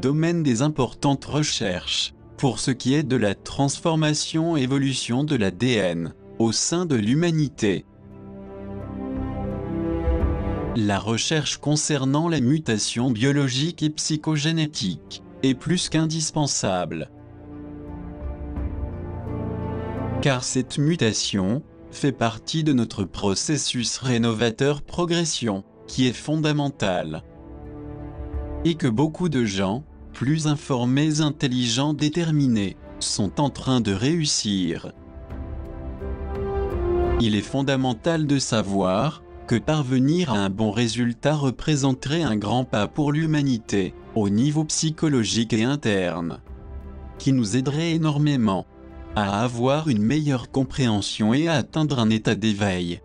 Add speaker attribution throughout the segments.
Speaker 1: domaine des importantes recherches, pour ce qui est de la transformation-évolution de l'ADN, au sein de l'humanité. La recherche concernant la mutation biologique et psychogénétique est plus qu'indispensable. Car cette mutation fait partie de notre processus rénovateur progression, qui est fondamental. Et que beaucoup de gens, plus informés, intelligents, déterminés, sont en train de réussir. Il est fondamental de savoir que parvenir à un bon résultat représenterait un grand pas pour l'humanité, au niveau psychologique et interne, qui nous aiderait énormément à avoir une meilleure compréhension et à atteindre un état d'éveil,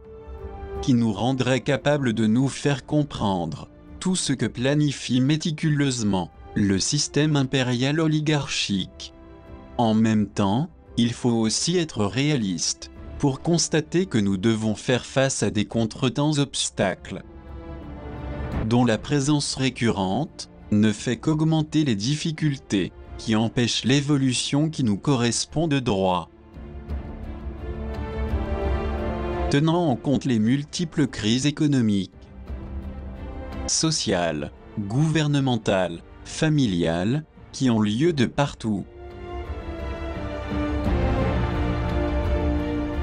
Speaker 1: qui nous rendrait capables de nous faire comprendre tout ce que planifie méticuleusement le système impérial oligarchique. En même temps, il faut aussi être réaliste pour constater que nous devons faire face à des contretemps obstacles, dont la présence récurrente ne fait qu'augmenter les difficultés qui empêchent l'évolution qui nous correspond de droit. Tenant en compte les multiples crises économiques, sociales, gouvernementales, familiales, qui ont lieu de partout.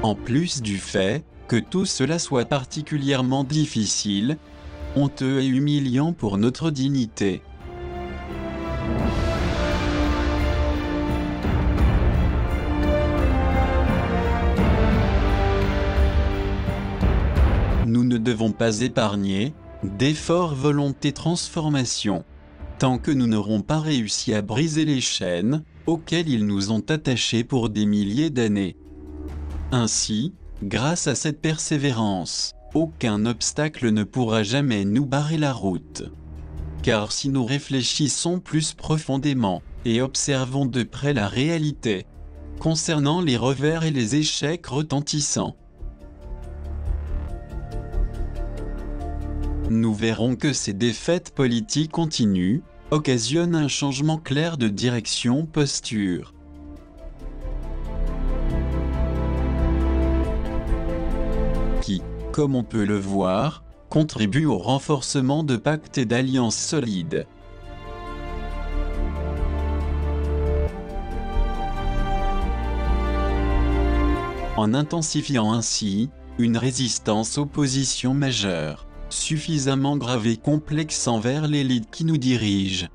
Speaker 1: En plus du fait que tout cela soit particulièrement difficile, honteux et humiliant pour notre dignité. Nous ne devons pas épargner d'efforts volonté transformation, tant que nous n'aurons pas réussi à briser les chaînes auxquelles ils nous ont attachés pour des milliers d'années. Ainsi, grâce à cette persévérance, aucun obstacle ne pourra jamais nous barrer la route. Car si nous réfléchissons plus profondément et observons de près la réalité concernant les revers et les échecs retentissants, nous verrons que ces défaites politiques continues occasionnent un changement clair de direction posture. Qui, comme on peut le voir, contribue au renforcement de pactes et d'alliances solides. En intensifiant ainsi une résistance-opposition majeure, suffisamment grave et complexe envers l'élite qui nous dirige.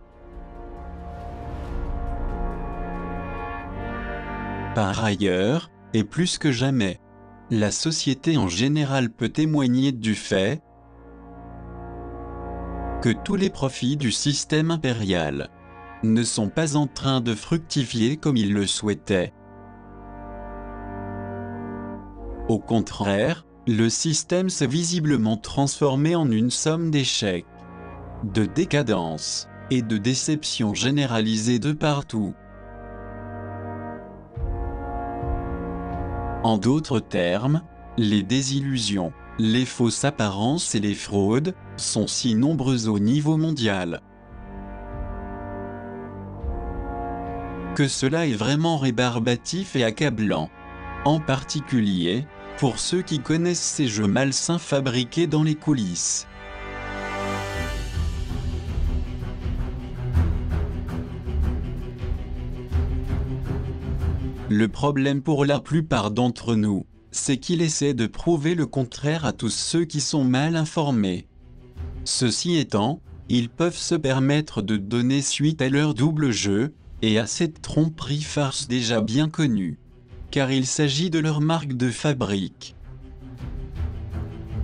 Speaker 1: Par ailleurs, et plus que jamais, la société en général peut témoigner du fait que tous les profits du système impérial ne sont pas en train de fructifier comme il le souhaitait. Au contraire, le système s'est visiblement transformé en une somme d'échecs, de décadence et de déception généralisée de partout. En d'autres termes, les désillusions, les fausses apparences et les fraudes sont si nombreuses au niveau mondial que cela est vraiment rébarbatif et accablant, en particulier pour ceux qui connaissent ces jeux malsains fabriqués dans les coulisses. Le problème pour la plupart d'entre nous, c'est qu'ils essaient de prouver le contraire à tous ceux qui sont mal informés. Ceci étant, ils peuvent se permettre de donner suite à leur double jeu, et à cette tromperie farce déjà bien connue, car il s'agit de leur marque de fabrique.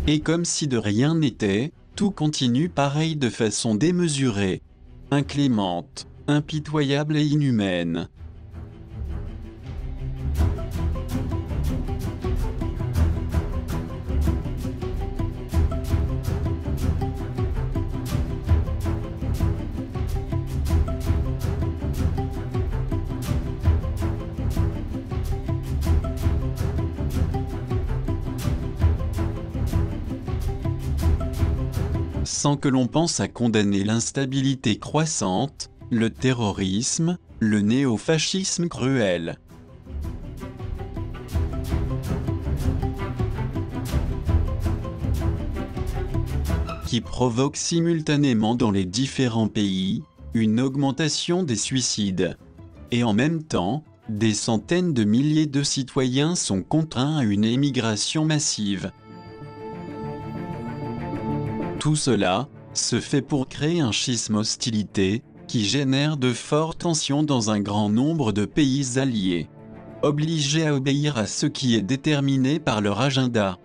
Speaker 1: Et comme si de rien n'était, tout continue pareil de façon démesurée, inclémente, impitoyable et inhumaine. Sans que l'on pense à condamner l'instabilité croissante le terrorisme, le néofascisme cruel. Qui provoque simultanément dans les différents pays une augmentation des suicides. Et en même temps, des centaines de milliers de citoyens sont contraints à une émigration massive. Tout cela se fait pour créer un schisme hostilité qui génère de fortes tensions dans un grand nombre de pays alliés, obligés à obéir à ce qui est déterminé par leur agenda.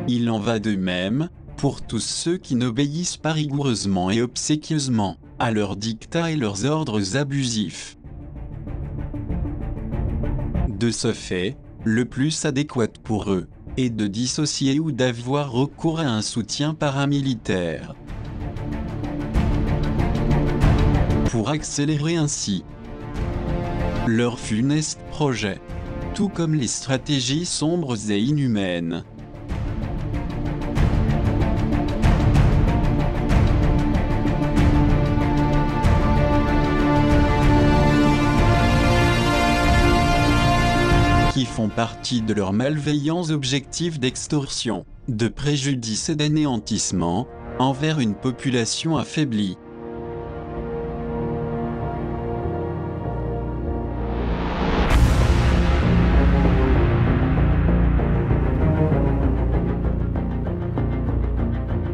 Speaker 1: Il en va de même pour tous ceux qui n'obéissent pas rigoureusement et obséquieusement à leurs dictats et leurs ordres abusifs. De ce fait, le plus adéquat pour eux est de dissocier ou d'avoir recours à un soutien paramilitaire. Pour accélérer ainsi leur funeste projet, tout comme les stratégies sombres et inhumaines. Qui font partie de leurs malveillants objectifs d'extorsion, de préjudice et d'anéantissement envers une population affaiblie.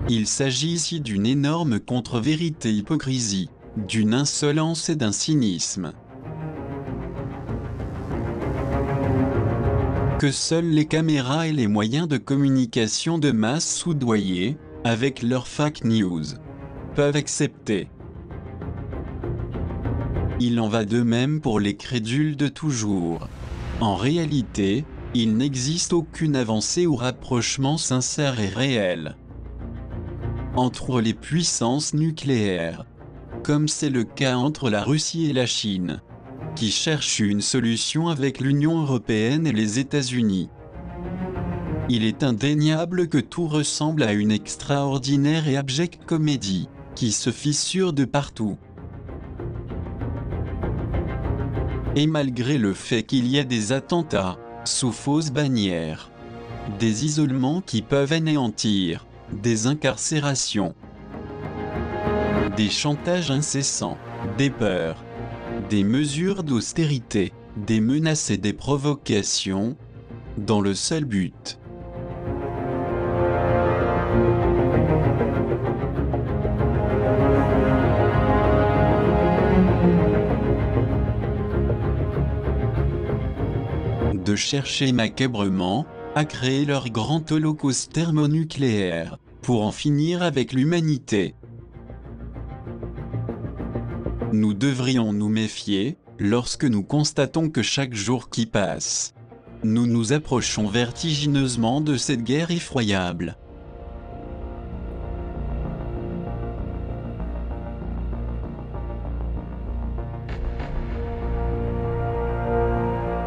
Speaker 1: Il s'agit ici d'une énorme contre-vérité hypocrisie, d'une insolence et d'un cynisme que seules les caméras et les moyens de communication de masse soudoyés, avec leurs fake news, peuvent accepter. Il en va de même pour les crédules de toujours. En réalité, il n'existe aucune avancée ou rapprochement sincère et réel entre les puissances nucléaires, comme c'est le cas entre la Russie et la Chine, qui cherchent une solution avec l'Union européenne et les États-Unis. Il est indéniable que tout ressemble à une extraordinaire et abjecte comédie, qui se fissure de partout. Et malgré le fait qu'il y a des attentats, sous fausses bannières, des isolements qui peuvent anéantir, des incarcérations, des chantages incessants, des peurs, des mesures d'austérité, des menaces et des provocations, dans le seul but de chercher macabrement à créer leur grand holocauste thermonucléaire, pour en finir avec l'humanité. Nous devrions nous méfier, lorsque nous constatons que chaque jour qui passe, nous nous approchons vertigineusement de cette guerre effroyable.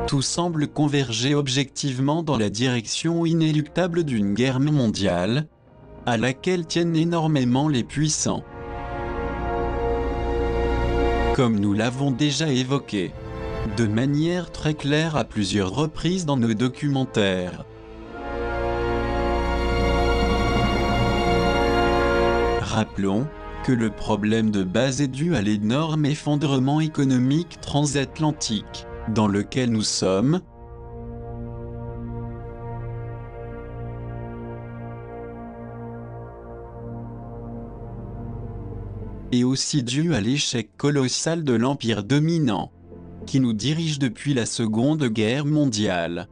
Speaker 1: Tout semble converger objectivement dans la direction inéluctable d'une guerre mondiale, à laquelle tiennent énormément les puissants. Comme nous l'avons déjà évoqué, de manière très claire à plusieurs reprises dans nos documentaires. Rappelons que le problème de base est dû à l'énorme effondrement économique transatlantique dans lequel nous sommes, et aussi dû à l'échec colossal de l'empire dominant, qui nous dirige depuis la Seconde Guerre mondiale.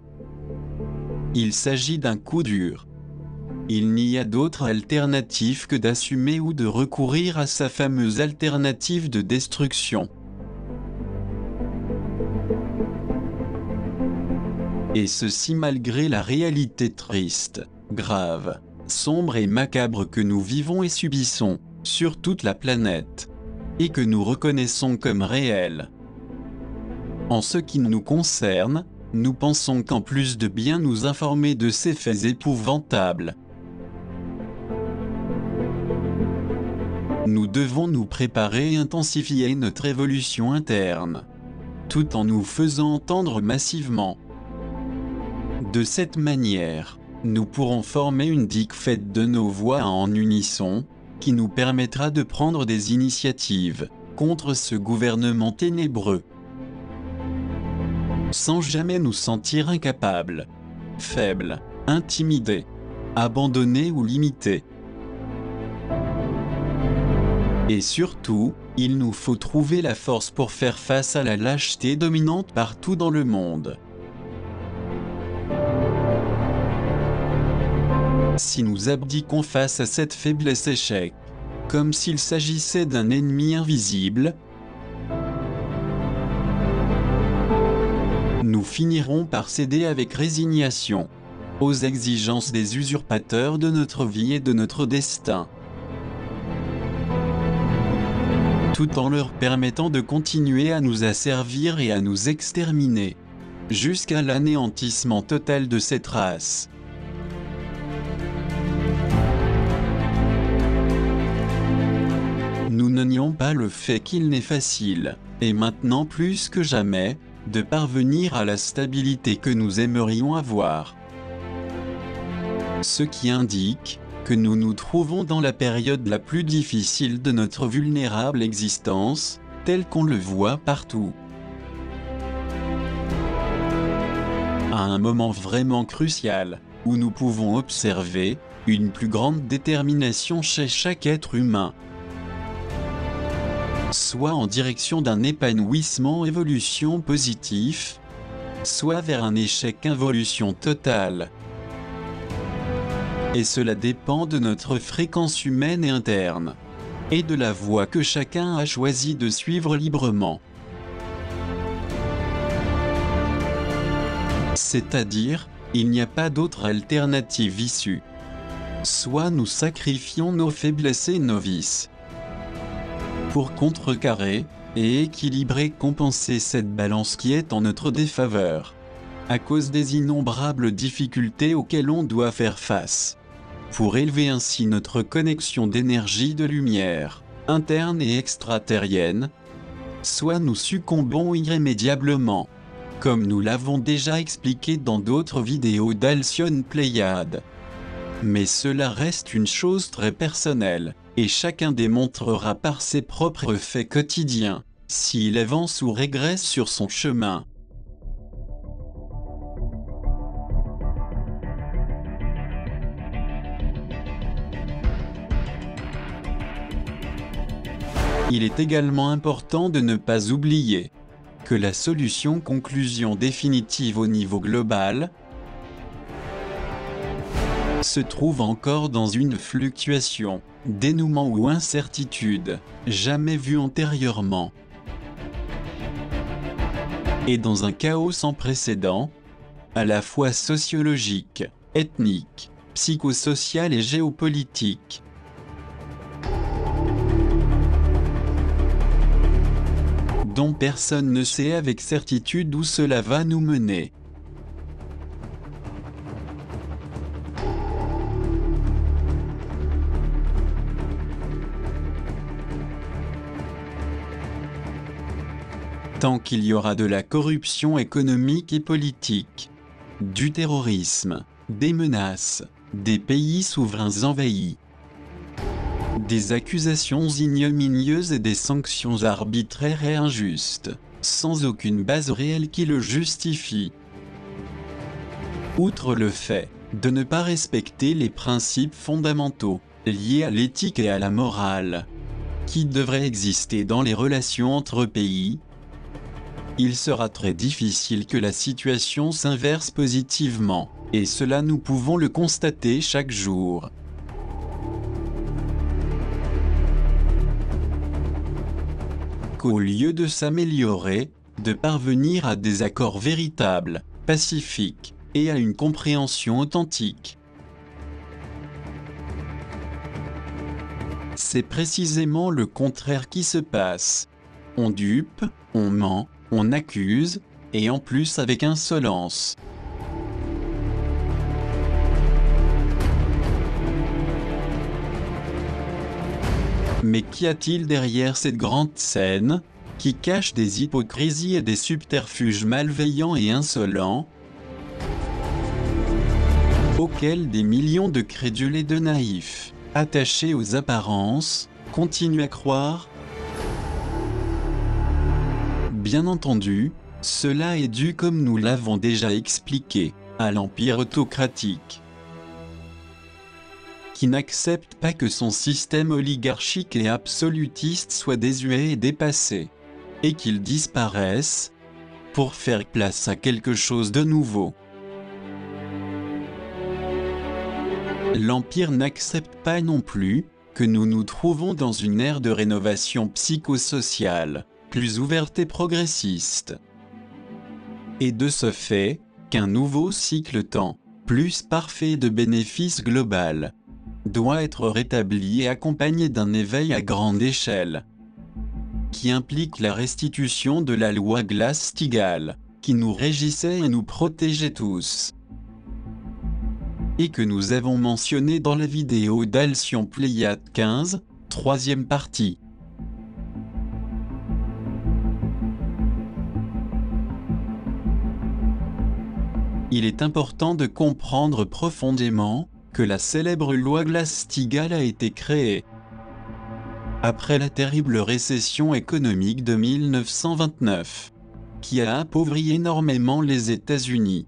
Speaker 1: Il s'agit d'un coup dur. Il n'y a d'autre alternative que d'assumer ou de recourir à sa fameuse alternative de destruction. Et ceci malgré la réalité triste, grave, sombre et macabre que nous vivons et subissons, sur toute la planète, et que nous reconnaissons comme réelle. En ce qui nous concerne, nous pensons qu'en plus de bien nous informer de ces faits épouvantables, Nous devons nous préparer et intensifier notre évolution interne, tout en nous faisant entendre massivement. De cette manière, nous pourrons former une digue faite de nos voix en unisson, qui nous permettra de prendre des initiatives contre ce gouvernement ténébreux, sans jamais nous sentir incapables, faibles, intimidés, abandonnés ou limités. Et surtout, il nous faut trouver la force pour faire face à la lâcheté dominante partout dans le monde. Si nous abdiquons face à cette faiblesse échec, comme s'il s'agissait d'un ennemi invisible, nous finirons par céder avec résignation aux exigences des usurpateurs de notre vie et de notre destin, tout en leur permettant de continuer à nous asservir et à nous exterminer, jusqu'à l'anéantissement total de cette race. Nous ne nions pas le fait qu'il n'est facile, et maintenant plus que jamais, de parvenir à la stabilité que nous aimerions avoir. Ce qui indique que nous nous trouvons dans la période la plus difficile de notre vulnérable existence, telle qu'on le voit partout. À un moment vraiment crucial, où nous pouvons observer une plus grande détermination chez chaque être humain, soit en direction d'un épanouissement évolution positif, soit vers un échec involution totale. Et cela dépend de notre fréquence humaine et interne, et de la voie que chacun a choisi de suivre librement. C'est-à-dire, il n'y a pas d'autre alternative issue. Soit nous sacrifions nos faiblesses et nos vices, pour contrecarrer et équilibrer, compenser cette balance qui est en notre défaveur, à cause des innombrables difficultés auxquelles on doit faire face, pour élever ainsi notre connexion d'énergie de lumière, interne et extraterrienne, soit nous succombons irrémédiablement, comme nous l'avons déjà expliqué dans d'autres vidéos d'Alcyone Pléiade. Mais cela reste une chose très personnelle, et chacun démontrera par ses propres faits quotidiens, s'il avance ou régresse sur son chemin. Il est également important de ne pas oublier que la solution conclusion définitive au niveau global se trouve encore dans une fluctuation, dénouement ou incertitude, jamais vue antérieurement, et dans un chaos sans précédent, à la fois sociologique, ethnique, psychosocial et géopolitique. Dont personne ne sait avec certitude où cela va nous mener. Tant qu'il y aura de la corruption économique et politique, du terrorisme, des menaces, des pays souverains envahis, des accusations ignominieuses et des sanctions arbitraires et injustes, sans aucune base réelle qui le justifie. Outre le fait de ne pas respecter les principes fondamentaux liés à l'éthique et à la morale, qui devraient exister dans les relations entre pays, il sera très difficile que la situation s'inverse positivement, et cela nous pouvons le constater chaque jour. Qu'au lieu de s'améliorer, de parvenir à des accords véritables, pacifiques, et à une compréhension authentique, c'est précisément le contraire qui se passe. On dupe, on ment, on accuse, et en plus avec insolence. Mais qu'y a-t-il derrière cette grande scène, qui cache des hypocrisies et des subterfuges malveillants et insolents, auxquels des millions de crédules et de naïfs, attachés aux apparences, continuent à croire? Bien entendu, cela est dû, comme nous l'avons déjà expliqué, à l'empire autocratique, qui n'accepte pas que son système oligarchique et absolutiste soit désuet et dépassé, et qu'il disparaisse, pour faire place à quelque chose de nouveau. L'Empire n'accepte pas non plus que nous nous trouvons dans une ère de rénovation psychosociale, plus ouverte et progressiste. Et de ce fait, qu'un nouveau cycle temps, plus parfait de bénéfices global, doit être rétabli et accompagné d'un éveil à grande échelle, qui implique la restitution de la loi Glass-Steagall, qui nous régissait et nous protégeait tous, et que nous avons mentionné dans la vidéo d'Alcyon Pléiade 15, troisième partie. Il est important de comprendre profondément que la célèbre loi Glass-Steagall a été créée après la terrible récession économique de 1929, qui a appauvri énormément les États-Unis,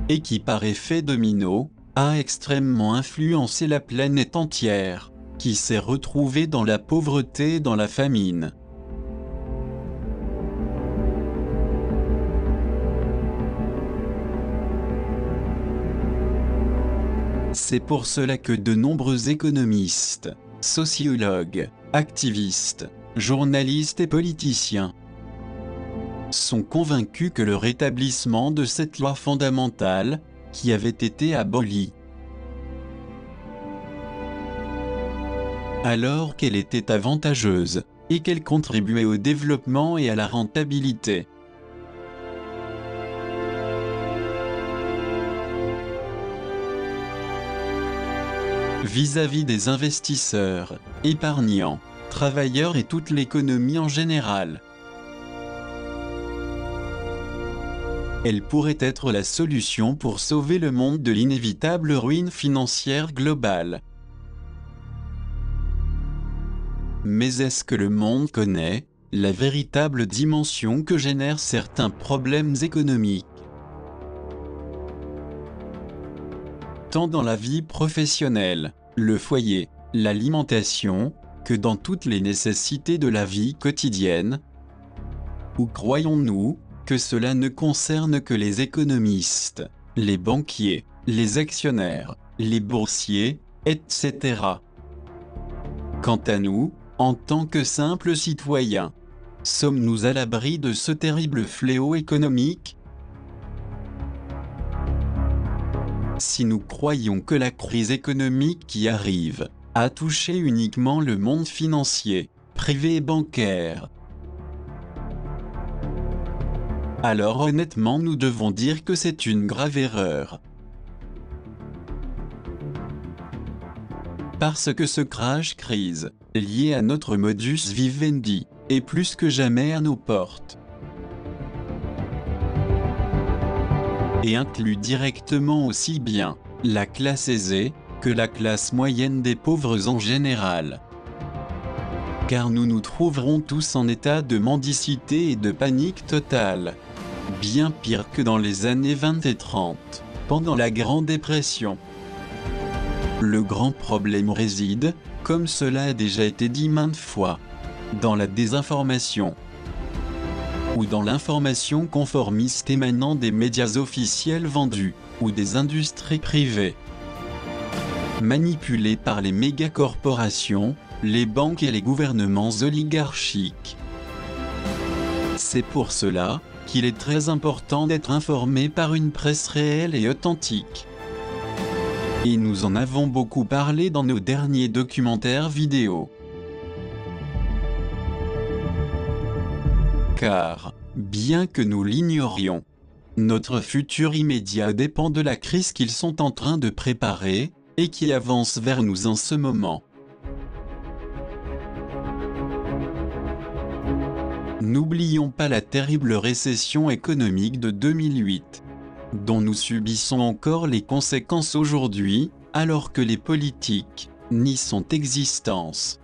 Speaker 1: et qui par effet domino, a extrêmement influencé la planète entière, qui s'est retrouvée dans la pauvreté et dans la famine. C'est pour cela que de nombreux économistes, sociologues, activistes, journalistes et politiciens sont convaincus que le rétablissement de cette loi fondamentale, qui avait été abolie alors qu'elle était avantageuse, et qu'elle contribuait au développement et à la rentabilité, vis-à-vis des investisseurs, épargnants, travailleurs et toute l'économie en général. Elle pourrait être la solution pour sauver le monde de l'inévitable ruine financière globale. Mais est-ce que le monde connaît la véritable dimension que génèrent certains problèmes économiques, tant dans la vie professionnelle, le foyer, l'alimentation, que dans toutes les nécessités de la vie quotidienne? Ou croyons-nous que cela ne concerne que les économistes, les banquiers, les actionnaires, les boursiers, etc. Quant à nous, en tant que simples citoyens, sommes-nous à l'abri de ce terrible fléau économique? Si nous croyons que la crise économique qui arrive a touché uniquement le monde financier, privé et bancaire, alors honnêtement nous devons dire que c'est une grave erreur. Parce que ce crash-crise, lié à notre modus vivendi, est plus que jamais à nos portes, et inclut directement aussi bien la classe aisée que la classe moyenne des pauvres en général. Car nous nous trouverons tous en état de mendicité et de panique totale, bien pire que dans les années 20 et 30, pendant la Grande Dépression. Le grand problème réside, comme cela a déjà été dit maintes fois, dans la désinformation, ou dans l'information conformiste émanant des médias officiels vendus, ou des industries privées, manipulées par les mégacorporations, les banques et les gouvernements oligarchiques. C'est pour cela qu'il est très important d'être informé par une presse réelle et authentique. Et nous en avons beaucoup parlé dans nos derniers documentaires vidéo. Car, bien que nous l'ignorions, notre futur immédiat dépend de la crise qu'ils sont en train de préparer, et qui avance vers nous en ce moment. N'oublions pas la terrible récession économique de 2008, dont nous subissons encore les conséquences aujourd'hui, alors que les politiques nient son existence.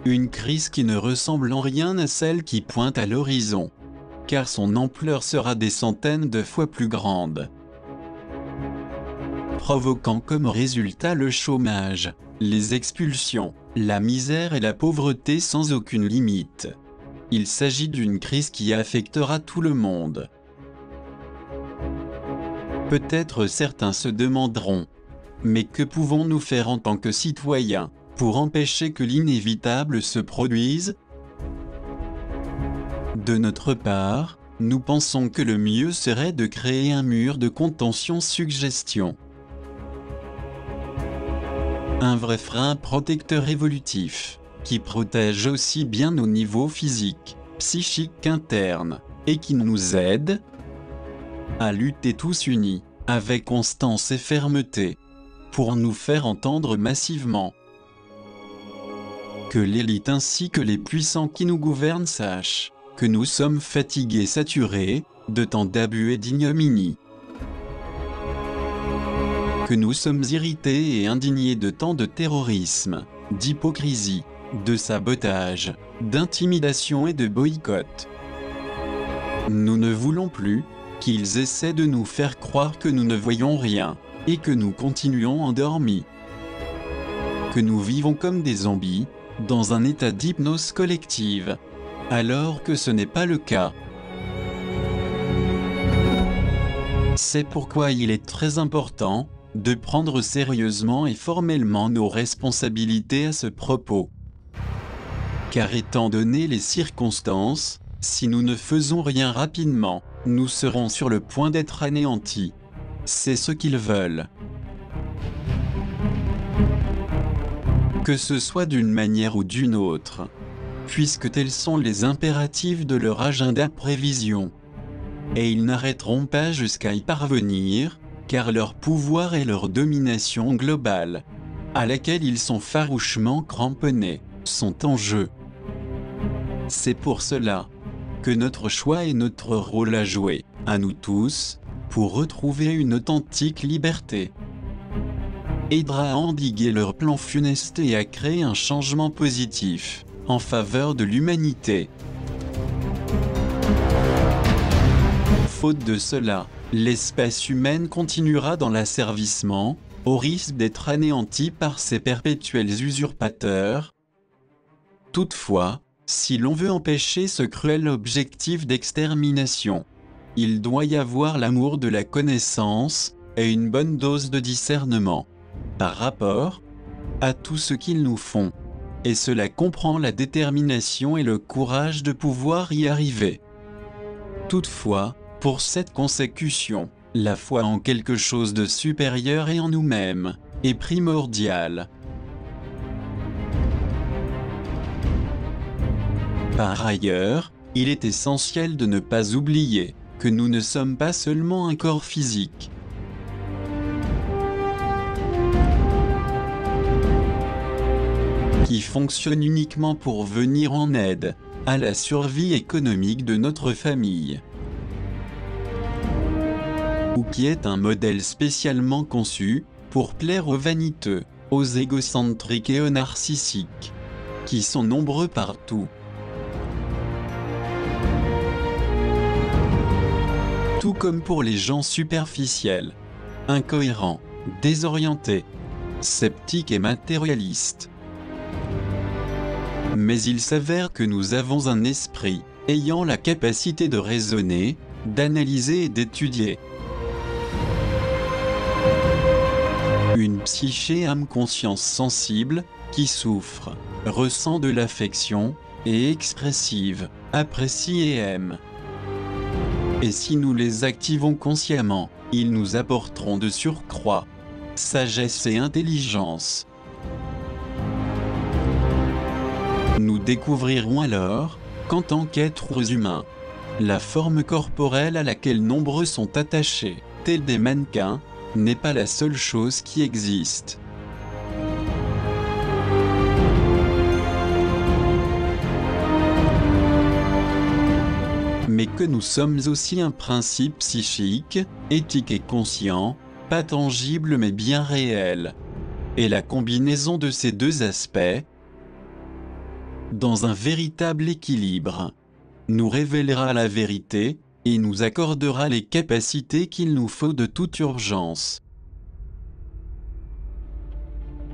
Speaker 1: Une crise qui ne ressemble en rien à celle qui pointe à l'horizon, car son ampleur sera des centaines de fois plus grande, provoquant comme résultat le chômage, les expulsions, la misère et la pauvreté sans aucune limite. Il s'agit d'une crise qui affectera tout le monde. Peut-être certains se demanderont, mais que pouvons-nous faire en tant que citoyens pour empêcher que l'inévitable se produise ? De notre part, nous pensons que le mieux serait de créer un mur de contention-suggestion. Un vrai frein protecteur évolutif, qui protège aussi bien nos niveaux physiques, psychiques qu'internes, et qui nous aide à lutter tous unis, avec constance et fermeté, pour nous faire entendre massivement. Que l'élite ainsi que les puissants qui nous gouvernent sachent que nous sommes fatigués, saturés de tant d'abus et d'ignominie. Que nous sommes irrités et indignés de tant de terrorisme, d'hypocrisie, de sabotage, d'intimidation et de boycott. Nous ne voulons plus qu'ils essaient de nous faire croire que nous ne voyons rien, et que nous continuons endormis. Que nous vivons comme des zombies, dans un état d'hypnose collective, alors que ce n'est pas le cas. C'est pourquoi il est très important de prendre sérieusement et formellement nos responsabilités à ce propos. Car étant donné les circonstances, si nous ne faisons rien rapidement, nous serons sur le point d'être anéantis. C'est ce qu'ils veulent. Que ce soit d'une manière ou d'une autre, puisque tels sont les impératifs de leur agenda prévision. Et ils n'arrêteront pas jusqu'à y parvenir, car leur pouvoir et leur domination globale, à laquelle ils sont farouchement cramponnés, sont en jeu. C'est pour cela que notre choix est notre rôle à jouer, à nous tous, pour retrouver une authentique liberté, aidera à endiguer leur plan funeste et à créer un changement positif en faveur de l'humanité. Faute de cela, l'espèce humaine continuera dans l'asservissement, au risque d'être anéantie par ces perpétuels usurpateurs. Toutefois, si l'on veut empêcher ce cruel objectif d'extermination, il doit y avoir l'amour de la connaissance et une bonne dose de discernement par rapport à tout ce qu'ils nous font. Et cela comprend la détermination et le courage de pouvoir y arriver. Toutefois, pour cette consécution, la foi en quelque chose de supérieur et en nous-mêmes est primordiale. Par ailleurs, il est essentiel de ne pas oublier que nous ne sommes pas seulement un corps physique. Qui fonctionne uniquement pour venir en aide à la survie économique de notre famille, ou qui est un modèle spécialement conçu pour plaire aux vaniteux, aux égocentriques et aux narcissiques, qui sont nombreux partout. Tout comme pour les gens superficiels, incohérents, désorientés, sceptiques et matérialistes. Mais il s'avère que nous avons un esprit ayant la capacité de raisonner, d'analyser et d'étudier. Une psyché âme conscience sensible, qui souffre, ressent de l'affection, est expressive, apprécie et aime. Et si nous les activons consciemment, ils nous apporteront de surcroît sagesse et intelligence. Nous découvrirons alors qu'en tant qu'êtres humains, la forme corporelle à laquelle nombreux sont attachés, tels des mannequins, n'est pas la seule chose qui existe. que nous sommes aussi un principe psychique, éthique et conscient, pas tangible mais bien réel. Et la combinaison de ces deux aspects, dans un véritable équilibre, nous révélera la vérité, et nous accordera les capacités qu'il nous faut de toute urgence.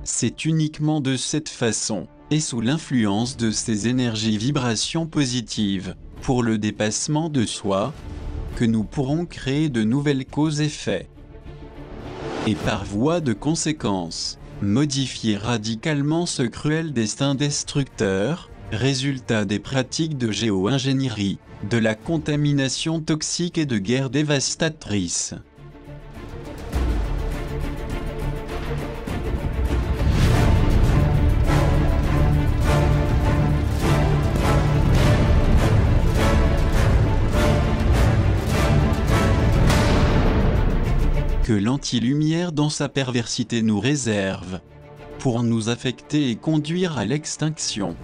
Speaker 1: C'est uniquement de cette façon, et sous l'influence de ces énergies vibrations positives, pour le dépassement de soi, que nous pourrons créer de nouvelles causes-effets. Et par voie de conséquence, modifier radicalement ce cruel destin destructeur, résultat des pratiques de géo-ingénierie, de la contamination toxique et de guerres dévastatrices. Que l'anti-lumière dans sa perversité nous réserve, pour nous affecter et conduire à l'extinction.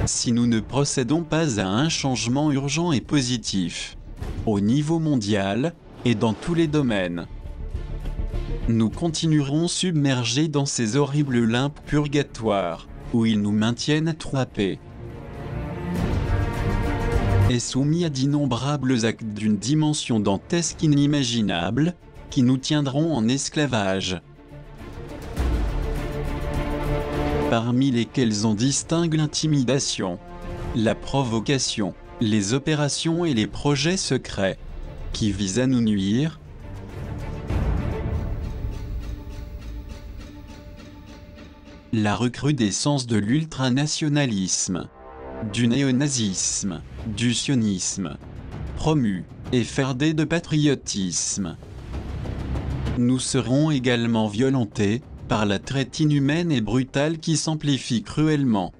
Speaker 1: Si nous ne procédons pas à un changement urgent et positif, au niveau mondial, et dans tous les domaines, nous continuerons submergés dans ces horribles limbes purgatoires, où ils nous maintiennent attrapés, et soumis à d'innombrables actes d'une dimension dantesque inimaginable, qui nous tiendront en esclavage. Parmi lesquels on distingue l'intimidation, la provocation, les opérations et les projets secrets, qui visent à nous nuire, la recrudescence de l'ultranationalisme, du néonazisme, du sionisme, promu et fardé de patriotisme. Nous serons également violentés par la traite inhumaine et brutale qui s'amplifie cruellement.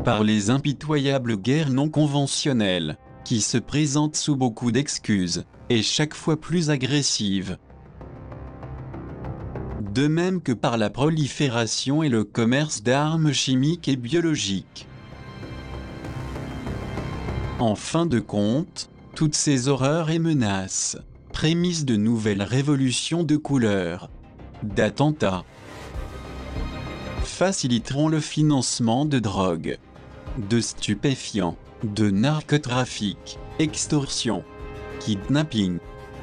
Speaker 1: Par les impitoyables guerres non conventionnelles, qui se présentent sous beaucoup d'excuses, et chaque fois plus agressives. De même que par la prolifération et le commerce d'armes chimiques et biologiques. En fin de compte, toutes ces horreurs et menaces, prémices de nouvelles révolutions de couleurs, d'attentats, faciliteront le financement de drogues, de stupéfiants, de narcotrafic, extorsion, kidnapping,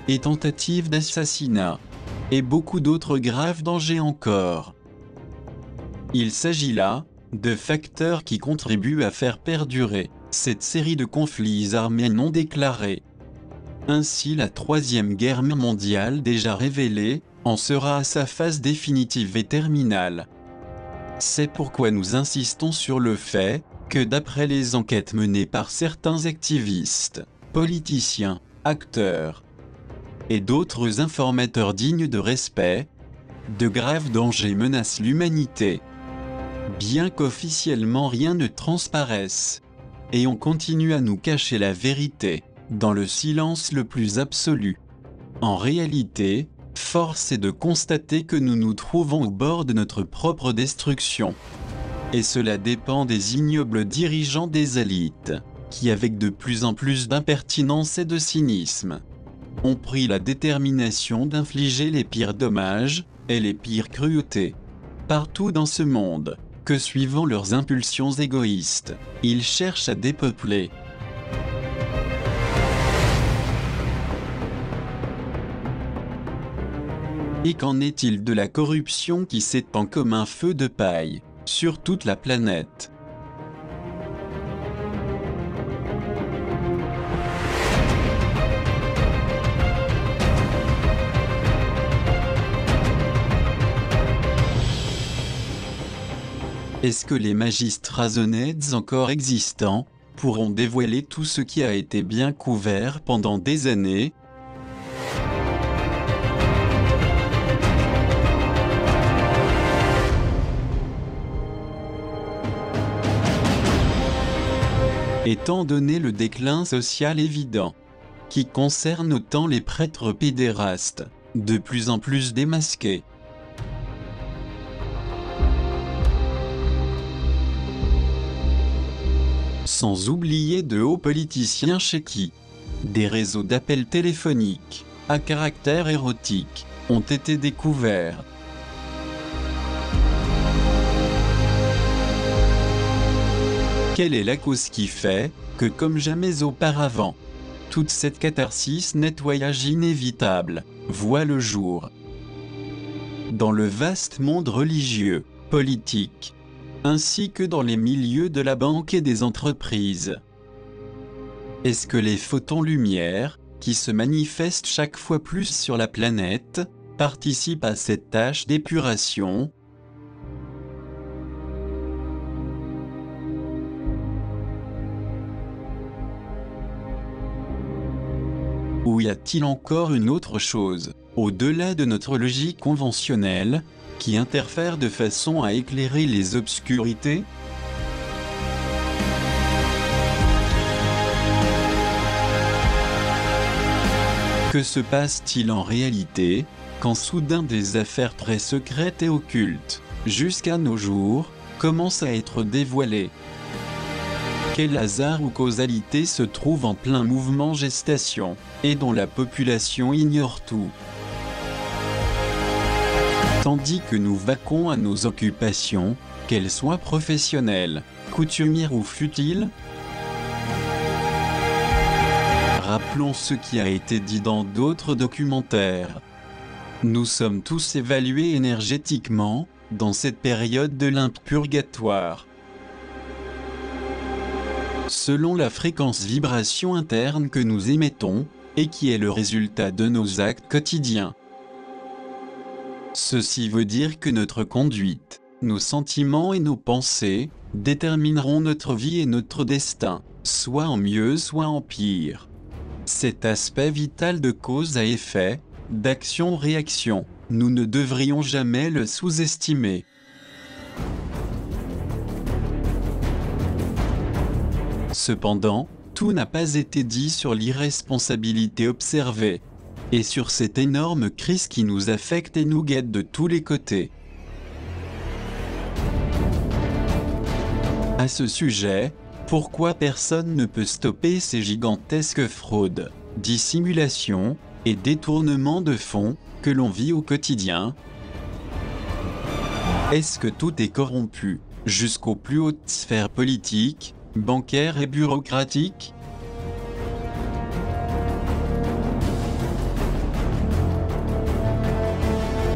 Speaker 1: et tentatives d'assassinat, et beaucoup d'autres graves dangers encore. Il s'agit là de facteurs qui contribuent à faire perdurer cette série de conflits armés non déclarés. Ainsi la Troisième Guerre mondiale déjà révélée en sera à sa phase définitive et terminale. C'est pourquoi nous insistons sur le fait que d'après les enquêtes menées par certains activistes, politiciens, acteurs et d'autres informateurs dignes de respect, de graves dangers menacent l'humanité. Bien qu'officiellement rien ne transparaisse, et on continue à nous cacher la vérité, dans le silence le plus absolu. En réalité, force est de constater que nous nous trouvons au bord de notre propre destruction. Et cela dépend des ignobles dirigeants des élites, qui avec de plus en plus d'impertinence et de cynisme, ont pris la détermination d'infliger les pires dommages, et les pires cruautés, partout dans ce monde, que suivant leurs impulsions égoïstes, ils cherchent à dépeupler. Et qu'en est-il de la corruption qui s'étend comme un feu de paille sur toute la planète ? Est-ce que les magistrats honnêtes encore existants pourront dévoiler tout ce qui a été bien couvert pendant des années ? Étant donné le déclin social évident, qui concerne autant les prêtres pédérastes, de plus en plus démasqués. Sans oublier de hauts politiciens chez qui des réseaux d'appels téléphoniques, à caractère érotique, ont été découverts. Quelle est la cause qui fait que, comme jamais auparavant, toute cette catharsis nettoyage inévitable voit le jour dans le vaste monde religieux, politique, ainsi que dans les milieux de la banque et des entreprises? Est-ce que les photons lumière, qui se manifestent chaque fois plus sur la planète, participent à cette tâche d'épuration? Ou y a-t-il encore une autre chose, au-delà de notre logique conventionnelle, qui interfère de façon à éclairer les obscurités? Que se passe-t-il en réalité, quand soudain des affaires très secrètes et occultes, jusqu'à nos jours, commencent à être dévoilées? Quel hasard ou causalité se trouve en plein mouvement gestation, et dont la population ignore tout? Tandis que nous vaquons à nos occupations, qu'elles soient professionnelles, coutumières ou futiles, rappelons ce qui a été dit dans d'autres documentaires. Nous sommes tous évalués énergétiquement, dans cette période de l'impurgatoire, selon la fréquence vibration interne que nous émettons, et qui est le résultat de nos actes quotidiens. Ceci veut dire que notre conduite, nos sentiments et nos pensées, détermineront notre vie et notre destin, soit en mieux soit en pire. Cet aspect vital de cause à effet, d'action-réaction, nous ne devrions jamais le sous-estimer. Cependant, tout n'a pas été dit sur l'irresponsabilité observée, et sur cette énorme crise qui nous affecte et nous guette de tous les côtés. À ce sujet, pourquoi personne ne peut stopper ces gigantesques fraudes, dissimulations et détournements de fonds que l'on vit au quotidien? Est-ce que tout est corrompu, jusqu'aux plus hautes sphères politiques, bancaires et bureaucratiques?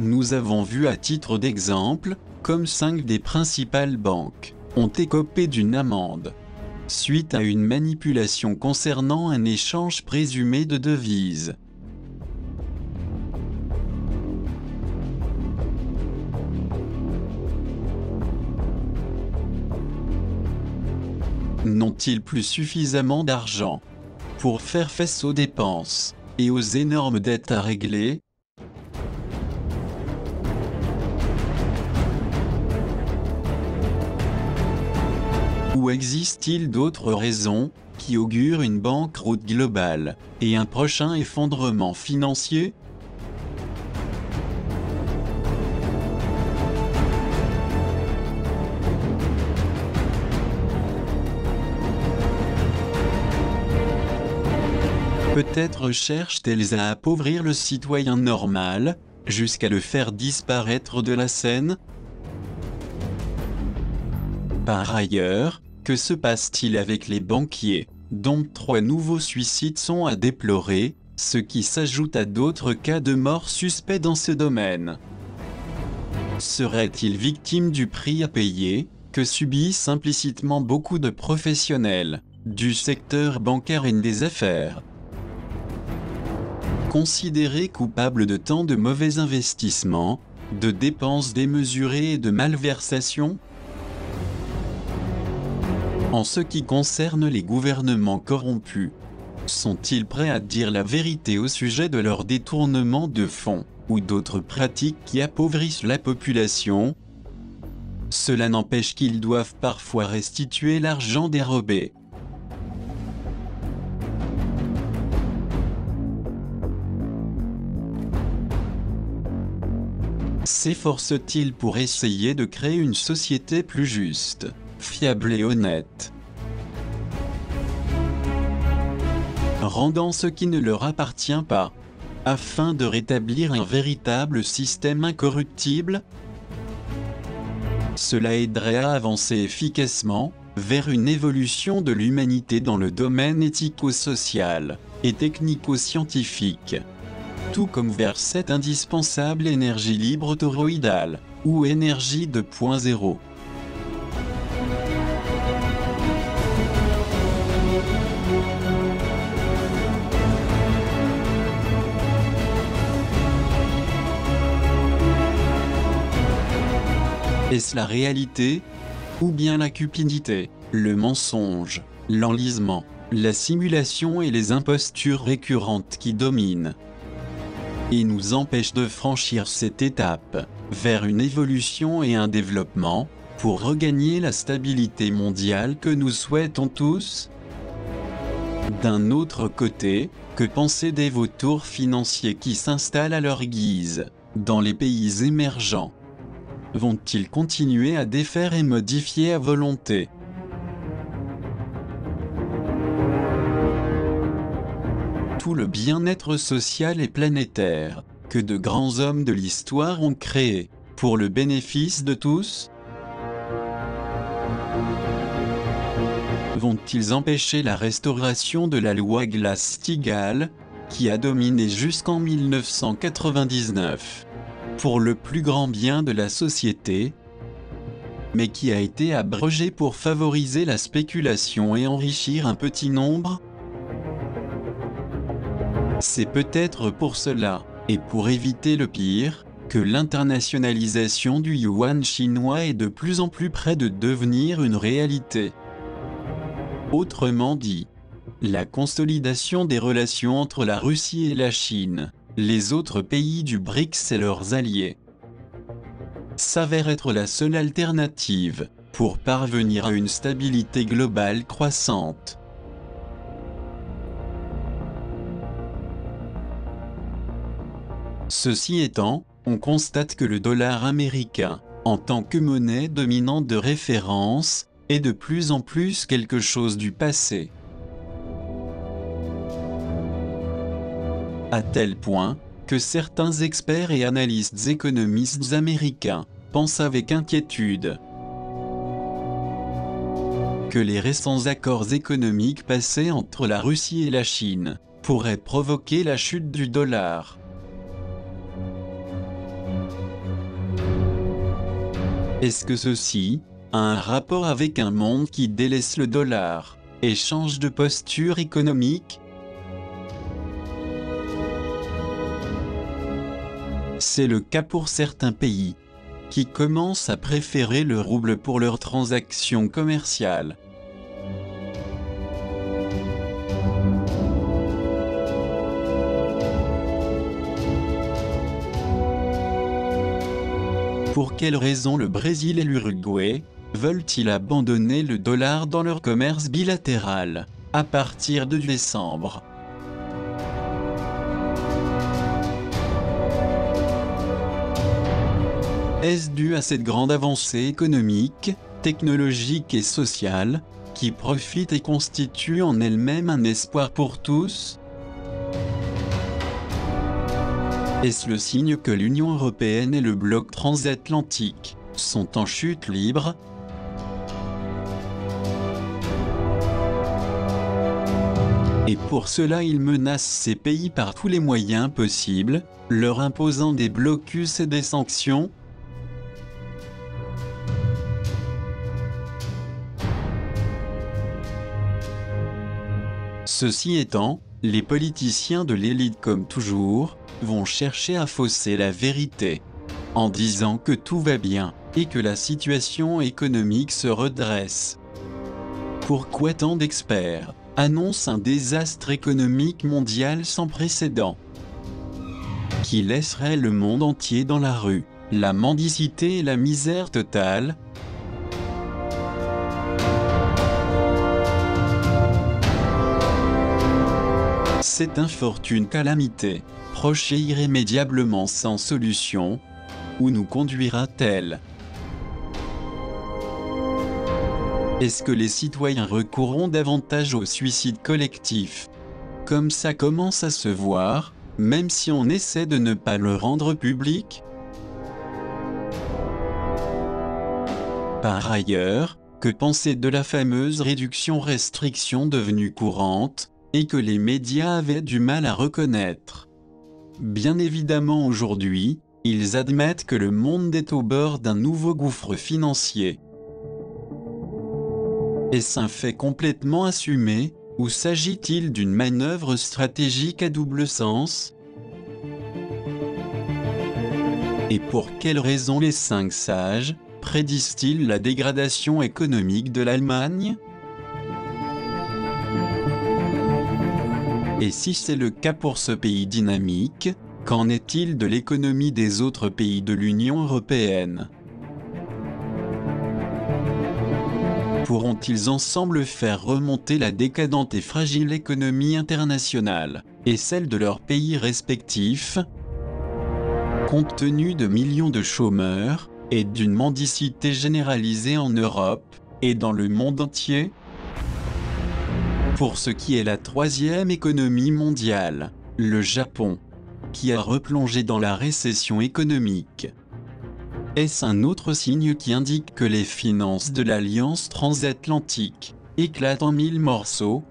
Speaker 1: Nous avons vu à titre d'exemple, comme 5 des principales banques ont écopé d'une amende, suite à une manipulation concernant un échange présumé de devises. N'ont-ils plus suffisamment d'argent pour faire face aux dépenses et aux énormes dettes à régler? Ou existe-t-il d'autres raisons qui augurent une banqueroute globale et un prochain effondrement financier? Peut-être cherchent-elles à appauvrir le citoyen normal, jusqu'à le faire disparaître de la scène? Par ailleurs, que se passe-t-il avec les banquiers, dont 3 nouveaux suicides sont à déplorer, ce qui s'ajoute à d'autres cas de mort suspects dans ce domaine? Seraient-ils victimes du prix à payer, que subissent implicitement beaucoup de professionnels du secteur bancaire et des affaires? Considérés coupables de tant de mauvais investissements, de dépenses démesurées et de malversations? En ce qui concerne les gouvernements corrompus, sont-ils prêts à dire la vérité au sujet de leur détournement de fonds, ou d'autres pratiques qui appauvrissent la population? Cela n'empêche qu'ils doivent parfois restituer l'argent dérobé. s'efforce-t-il pour essayer de créer une société plus juste, fiable et honnête, rendant ce qui ne leur appartient pas, afin de rétablir un véritable système incorruptible? Cela aiderait à avancer efficacement vers une évolution de l'humanité dans le domaine éthico-social et technico-scientifique, tout comme vers cette indispensable énergie libre toroïdale, ou énergie 2.0. Est-ce la réalité? Ou bien la cupidité, le mensonge, l'enlisement, la simulation et les impostures récurrentes qui dominent et nous empêchent de franchir cette étape vers une évolution et un développement pour regagner la stabilité mondiale que nous souhaitons tous? D'un autre côté, que penser des vautours financiers qui s'installent à leur guise dans les pays émergents? Vont-ils continuer à défaire et modifier à volonté? Tout le bien-être social et planétaire que de grands hommes de l'histoire ont créé pour le bénéfice de tous? Vont-ils empêcher la restauration de la loi Glass-Steagall, qui a dominé jusqu'en 1999, pour le plus grand bien de la société, mais qui a été abrogée pour favoriser la spéculation et enrichir un petit nombre? C'est peut-être pour cela, et pour éviter le pire, que l'internationalisation du yuan chinois est de plus en plus près de devenir une réalité. Autrement dit, la consolidation des relations entre la Russie et la Chine, les autres pays du BRICS et leurs alliés, s'avère être la seule alternative pour parvenir à une stabilité globale croissante. Ceci étant, on constate que le dollar américain, en tant que monnaie dominante de référence, est de plus en plus quelque chose du passé. À tel point que certains experts et analystes économistes américains pensent avec inquiétude que les récents accords économiques passés entre la Russie et la Chine pourraient provoquer la chute du dollar. Est-ce que ceci a un rapport avec un monde qui délaisse le dollar et change de posture économique? C'est le cas pour certains pays, qui commencent à préférer le rouble pour leurs transactions commerciales. Pour quelles raisons le Brésil et l'Uruguay veulent-ils abandonner le dollar dans leur commerce bilatéral à partir de décembre? Est-ce dû à cette grande avancée économique, technologique et sociale, qui profite et constitue en elle-même un espoir pour tous? Est-ce le signe que l'Union européenne et le bloc transatlantique sont en chute libre? Et pour cela ils menacent ces pays par tous les moyens possibles, leur imposant des blocus et des sanctions? Ceci étant, les politiciens de l'élite comme toujours, vont chercher à fausser la vérité, en disant que tout va bien, et que la situation économique se redresse. Pourquoi tant d'experts annoncent un désastre économique mondial sans précédent, qui laisserait le monde entier dans la rue, la mendicité et la misère totale? Cette infortune calamité, proche et irrémédiablement sans solution, Où nous conduira-t-elle? Est-ce que les citoyens recourront davantage au suicide collectif? Comme ça commence à se voir, même si on essaie de ne pas le rendre public? Par ailleurs, que penser de la fameuse réduction-restriction devenue courante, et que les médias avaient du mal à reconnaître? Bien évidemment aujourd'hui, ils admettent que le monde est au bord d'un nouveau gouffre financier. Est-ce un fait complètement assumé, ou s'agit-il d'une manœuvre stratégique à double sens? Et pour quelles raisons les 5 sages prédisent-ils la dégradation économique de l'Allemagne? Et si c'est le cas pour ce pays dynamique, qu'en est-il de l'économie des autres pays de l'Union européenne? Pourront-ils ensemble faire remonter la décadente et fragile économie internationale, et celle de leurs pays respectifs? Compte tenu de millions de chômeurs, et d'une mendicité généralisée en Europe, et dans le monde entier? Pour ce qui est la 3e économie mondiale, le Japon, qui a replongé dans la récession économique. Est-ce un autre signe qui indique que les finances de l'Alliance transatlantique éclatent en 1000 morceaux?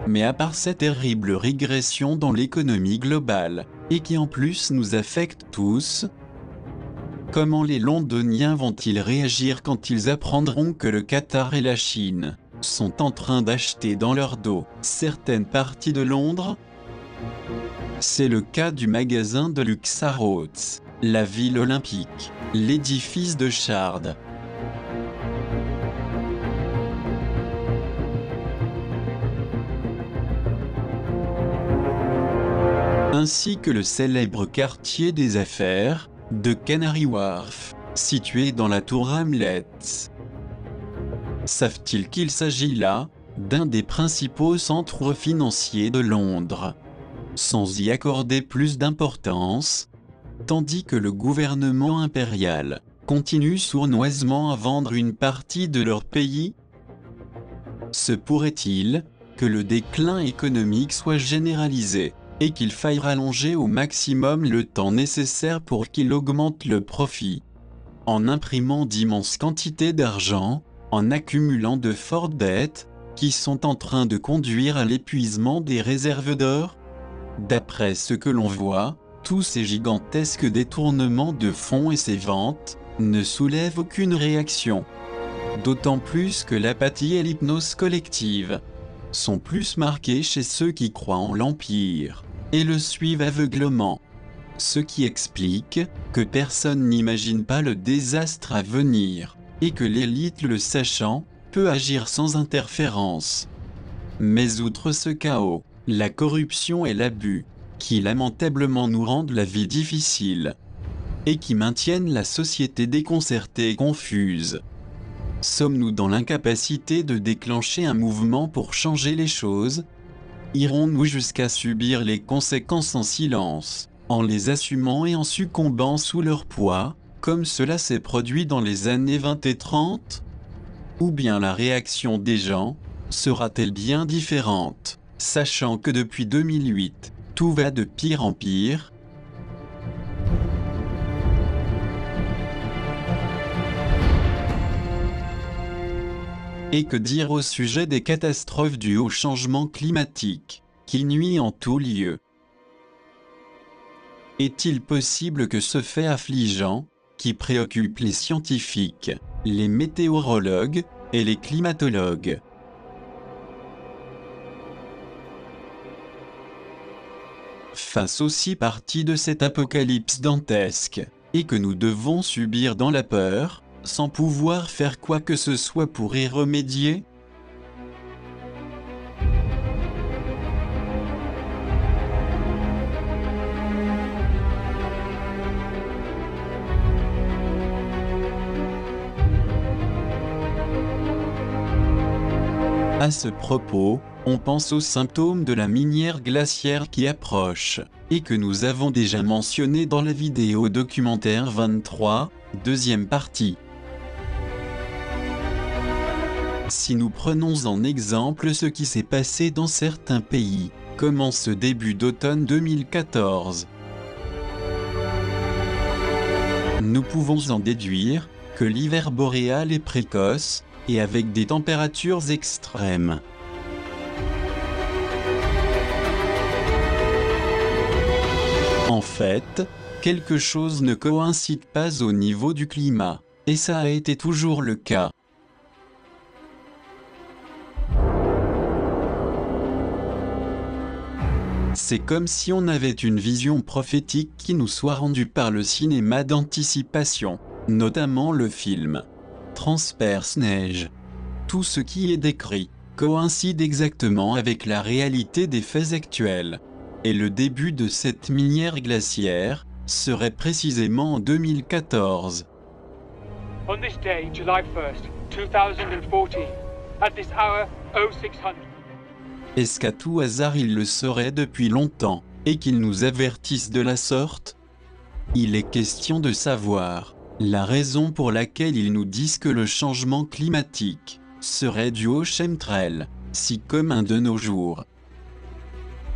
Speaker 1: Mais à part cette terrible régression dans l'économie globale, et qui en plus nous affecte tous, comment les Londoniens vont-ils réagir quand ils apprendront que le Qatar et la Chine sont en train d'acheter dans leur dos certaines parties de Londres? C'est le cas du magasin de luxe à Rhodes, la ville olympique, l'édifice de Shard. Ainsi que le célèbre quartier des affaires de Canary Wharf, situé dans la tour Hamlets. Savent-ils qu'il s'agit là d'un des principaux centres financiers de Londres, sans y accorder plus d'importance, tandis que le gouvernement impérial continue sournoisement à vendre une partie de leur pays? Se pourrait-il que le déclin économique soit généralisé, et qu'il faille rallonger au maximum le temps nécessaire pour qu'il augmente le profit, en imprimant d'immenses quantités d'argent, en accumulant de fortes dettes, qui sont en train de conduire à l'épuisement des réserves d'or? D'après ce que l'on voit, tous ces gigantesques détournements de fonds et ces ventes ne soulèvent aucune réaction. D'autant plus que l'apathie et l'hypnose collective sont plus marquées chez ceux qui croient en l'Empire et le suivent aveuglément. Ce qui explique que personne n'imagine pas le désastre à venir, et que l'élite, le sachant, peut agir sans interférence. Mais outre ce chaos, la corruption et l'abus, qui lamentablement nous rendent la vie difficile, et qui maintiennent la société déconcertée et confuse. Sommes-nous dans l'incapacité de déclencher un mouvement pour changer les choses? Irons-nous jusqu'à subir les conséquences en silence, en les assumant et en succombant sous leur poids, comme cela s'est produit dans les années 20 et 30? Ou bien la réaction des gens sera-t-elle bien différente, sachant que depuis 2008, tout va de pire en pire? Et que dire au sujet des catastrophes dues au changement climatique, qui nuit en tout lieu? Est-il possible que ce fait affligeant, qui préoccupe les scientifiques, les météorologues et les climatologues, fasse aussi partie de cet apocalypse dantesque, et que nous devons subir dans la peur, sans pouvoir faire quoi que ce soit pour y remédier? À ce propos, On pense aux symptômes de la minière glaciaire qui approche, et que nous avons déjà mentionné dans la vidéo documentaire 23, deuxième partie. Si nous prenons en exemple ce qui s'est passé dans certains pays, comme en ce début d'automne 2014, nous pouvons en déduire que l'hiver boréal est précoce, et avec des températures extrêmes. En fait, quelque chose ne coïncide pas au niveau du climat, et ça a été toujours le cas. C'est comme si on avait une vision prophétique qui nous soit rendue par le cinéma d'anticipation, notamment le film Transperce-Neige. Tout ce qui est décrit coïncide exactement avec la réalité des faits actuels. Et le début de cette minière glaciaire serait précisément en 2014.
Speaker 2: On this day, July 1st, 2014, at this hour 0600.
Speaker 1: Est-ce qu'à tout hasard ils le sauraient depuis longtemps, et qu'ils nous avertissent de la sorte? Il est question de savoir la raison pour laquelle ils nous disent que le changement climatique serait dû aux chemtrails, si commun de nos jours.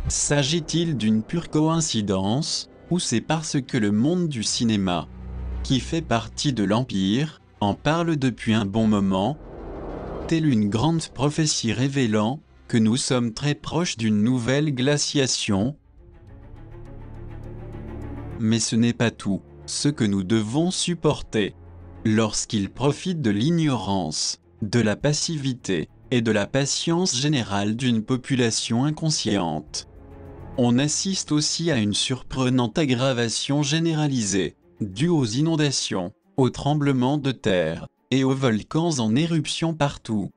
Speaker 1: S'agit-il d'une pure coïncidence, ou c'est parce que le monde du cinéma, qui fait partie de l'Empire, en parle depuis un bon moment, telle une grande prophétie révélant que nous sommes très proches d'une nouvelle glaciation? Mais ce n'est pas tout ce que nous devons supporter. Lorsqu'ils profitent de l'ignorance, de la passivité et de la patience générale d'une population inconsciente, on assiste aussi à une surprenante aggravation généralisée, due aux inondations, aux tremblements de terre et aux volcans en éruption partout.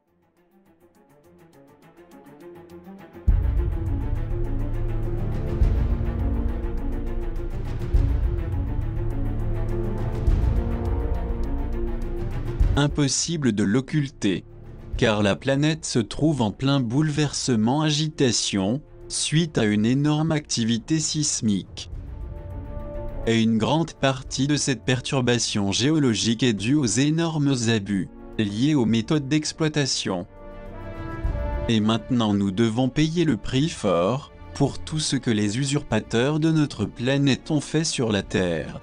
Speaker 1: Impossible de l'occulter, car la planète se trouve en plein bouleversement-agitation, suite à une énorme activité sismique. Et une grande partie de cette perturbation géologique est due aux énormes abus, liés aux méthodes d'exploitation. Et maintenant nous devons payer le prix fort, pour tout ce que les usurpateurs de notre planète ont fait sur la Terre.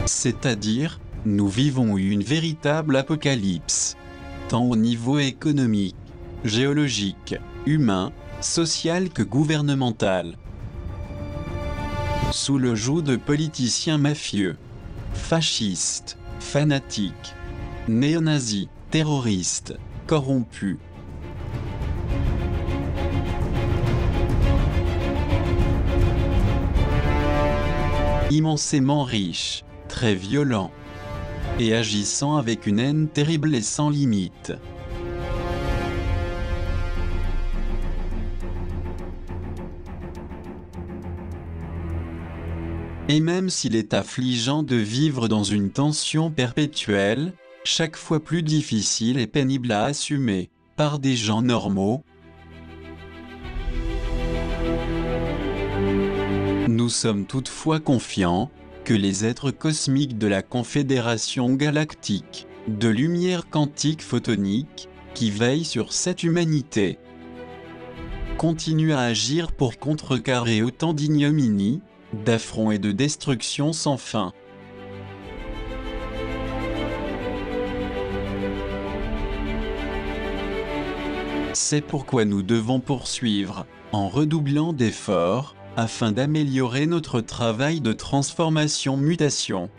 Speaker 1: C'est-à-dire, nous vivons une véritable apocalypse, tant au niveau économique, géologique, humain, social que gouvernemental. Sous le joug de politiciens mafieux, fascistes, fanatiques, néo-nazis, terroristes, corrompus. Immensément riches, très violents, et agissant avec une haine terrible et sans limite. Et même s'il est affligeant de vivre dans une tension perpétuelle, chaque fois plus difficile et pénible à assumer, par des gens normaux, nous sommes toutefois confiants que les êtres cosmiques de la Confédération galactique, de lumière quantique photonique, qui veillent sur cette humanité, continuent à agir pour contrecarrer autant d'ignominies, d'affronts et de destruction sans fin. C'est pourquoi nous devons poursuivre, en redoublant d'efforts, afin d'améliorer notre travail de transformation-mutation.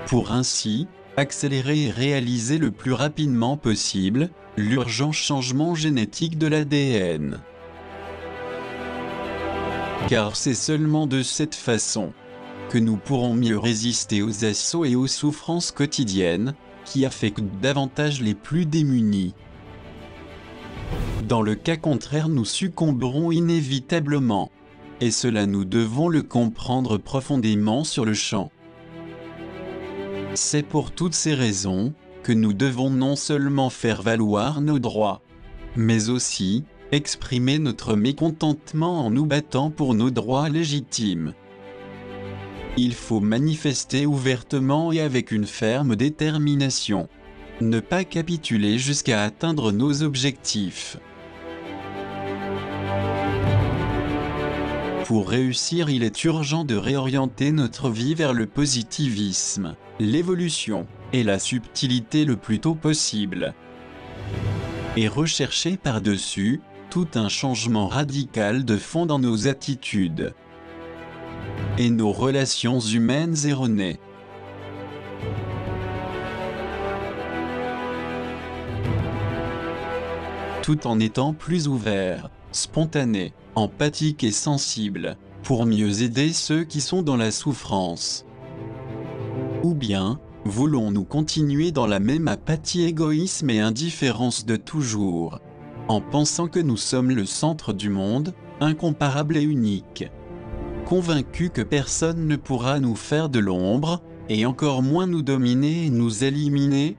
Speaker 1: Pour ainsi, accélérer et réaliser le plus rapidement possible, l'urgent changement génétique de l'ADN. Car c'est seulement de cette façon que nous pourrons mieux résister aux assauts et aux souffrances quotidiennes, qui affectent davantage les plus démunis. Dans le cas contraire, nous succomberons inévitablement. Et cela nous devons le comprendre profondément sur le champ. C'est pour toutes ces raisons que nous devons non seulement faire valoir nos droits, mais aussi exprimer notre mécontentement en nous battant pour nos droits légitimes. Il faut manifester ouvertement et avec une ferme détermination. Ne pas capituler jusqu'à atteindre nos objectifs. Pour réussir, il est urgent de réorienter notre vie vers le positivisme, l'évolution et la subtilité le plus tôt possible. Et rechercher par-dessus tout un changement radical de fond dans nos attitudes et nos relations humaines erronées. Tout en étant plus ouvert, spontané, empathique et sensible, pour mieux aider ceux qui sont dans la souffrance. Ou bien, voulons-nous continuer dans la même apathie, égoïsme et indifférence de toujours, en pensant que nous sommes le centre du monde, incomparable et unique, convaincus que personne ne pourra nous faire de l'ombre, et encore moins nous dominer et nous éliminer?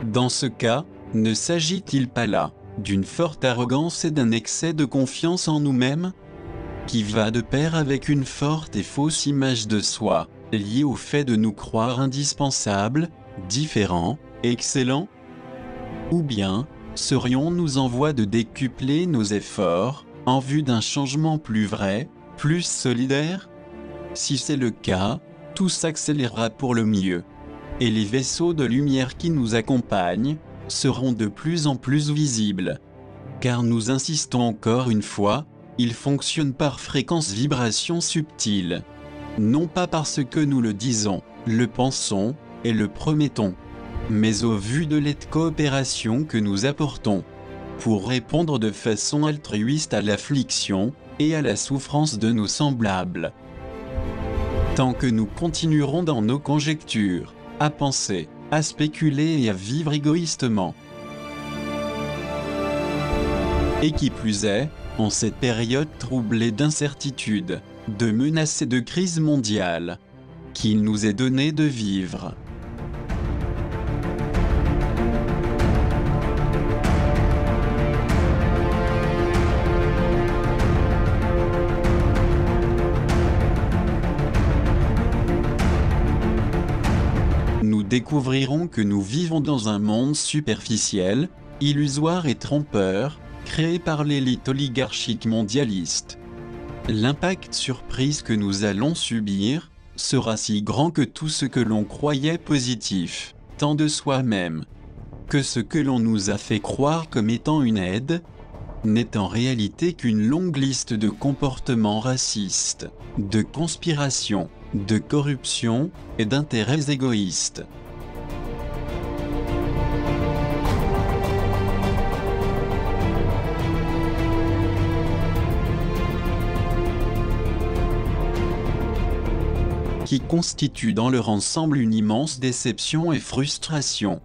Speaker 1: Dans ce cas, ne s'agit-il pas là d'une forte arrogance et d'un excès de confiance en nous-mêmes, qui va de pair avec une forte et fausse image de soi, liée au fait de nous croire indispensables, différents, excellents? Ou bien, serions-nous en voie de décupler nos efforts, en vue d'un changement plus vrai, plus solidaire? Si c'est le cas, tout s'accélérera pour le mieux. Et les vaisseaux de lumière qui nous accompagnent seront de plus en plus visibles. Car nous insistons encore une fois, ils fonctionnent par fréquence-vibration subtile. Non pas parce que nous le disons, le pensons et le promettons, mais au vu de l'aide coopération que nous apportons, pour répondre de façon altruiste à l'affliction et à la souffrance de nos semblables. Tant que nous continuerons dans nos conjectures, à penser, à spéculer et à vivre égoïstement. Et qui plus est, en cette période troublée d'incertitudes, de menaces et de crises mondiales, qu'il nous est donné de vivre. Nous découvrirons que nous vivons dans un monde superficiel, illusoire et trompeur, créé par l'élite oligarchique mondialiste. L'impact surprise que nous allons subir sera si grand que tout ce que l'on croyait positif, tant de soi-même, que ce que l'on nous a fait croire comme étant une aide, n'est en réalité qu'une longue liste de comportements racistes, de conspirations, de corruption et d'intérêts égoïstes. Qui constituent dans leur ensemble une immense déception et frustration.